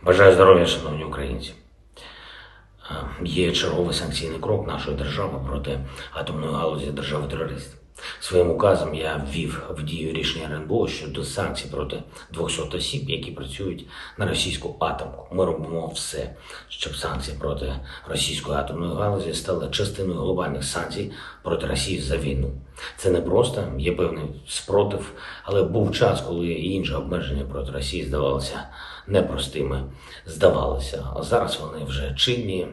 Бажаю здоров'я, шановні українці. Є черговий санкційний крок нашої держави проти атомної галузі держави-терористів. Своїм указом я ввів в дію рішення РНБО щодо санкцій проти 200 осіб, які працюють на російську атомку. Ми робимо все, щоб санкції проти російської атомної галузі стали частиною глобальних санкцій проти Росії за війну. Це не просто, є певний спротив, але був час, коли інші обмеження проти Росії здавалися непростими. Здавалося, а зараз вони вже чинні.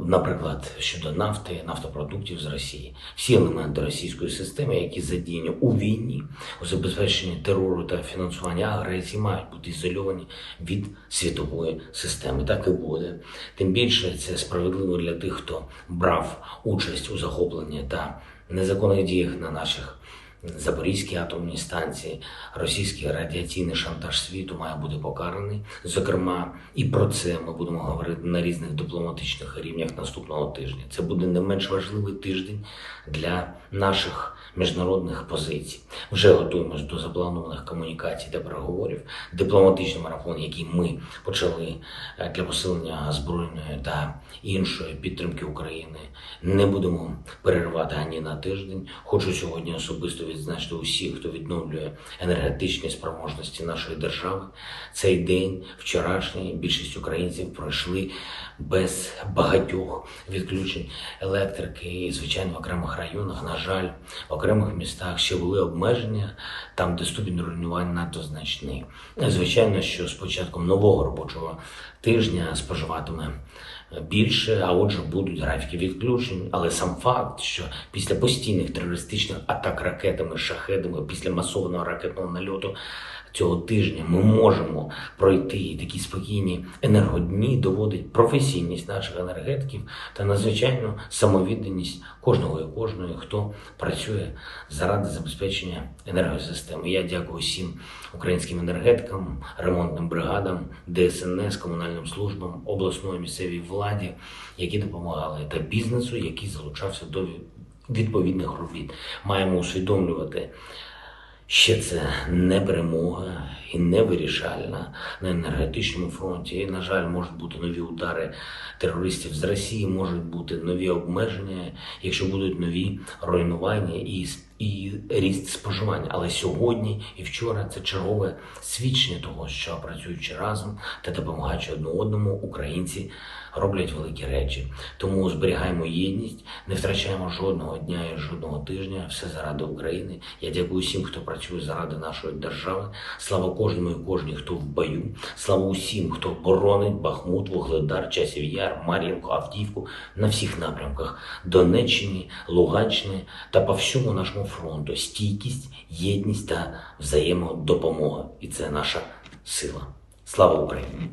Наприклад, щодо нафти, нафтопродуктів з Росії. Всі елементи російської системи, які задіяні у війні, у забезпеченні терору та фінансуванні агресії, мають бути ізольовані від світової системи. Так і буде. Тим більше це справедливо для тих, хто брав участь у захопленні та незаконних діях на наших Запорізькій атомній станції. Російський радіаційний шантаж світу має бути покараний. Зокрема, і про це ми будемо говорити на різних дипломатичних рівнях наступного тижня. Це буде не менш важливий тиждень для наших міжнародних позицій. Вже готуємось до запланованих комунікацій та переговорів. Дипломатичний марафон, який ми почали для посилення збройної та іншої підтримки України, не будемо переривати ані на тиждень. Хочу сьогодні особисто відзначити усіх, хто відновлює енергетичні спроможності нашої держави. Цей день, вчорашній, більшість українців пройшли без багатьох відключень електрики. І, звичайно, в окремих районах, на жаль, в окремих містах ще були обмеження, там, де ступінь руйнування надто значний. Звичайно, що з початком нового робочого тижня споживатиме більше, а отже будуть графіки відключень. Але сам факт, що після постійних терористичних атак ракетами, шахедами, після масованого ракетного нальоту цього тижня ми можемо пройти такі спокійні енергодні, доводить професійність наших енергетиків та надзвичайну самовідданість кожного і кожної, хто працює заради забезпечення енергосистеми. Я дякую всім українським енергетикам, ремонтним бригадам, ДСНС, комунальним службам, обласної місцевій владі, які допомагали, та бізнесу, який залучався до відповідних робіт. Маємо усвідомлювати, ще це не перемога і не вирішальна на енергетичному фронті. І, на жаль, можуть бути нові удари терористів з Росії, можуть бути нові обмеження, якщо будуть нові руйнування і ріст споживання. Але сьогодні і вчора це чергове свідчення того, що працюючи разом та допомагаючи одне одному, українці роблять великі речі. Тому зберігаємо єдність, не втрачаємо жодного дня і жодного тижня, все заради України. Я дякую всім, хто працює заради нашої держави. Слава кожному і кожній, хто в бою. Слава усім, хто боронить Бахмут, Вугледар, Часів Яр, Мар'їнку, Авдіївку на всіх напрямках Донеччини, Луганщини та по всьому нашому фронту. Стійкість, єдність та взаємодопомога. І це наша сила. Слава Україні!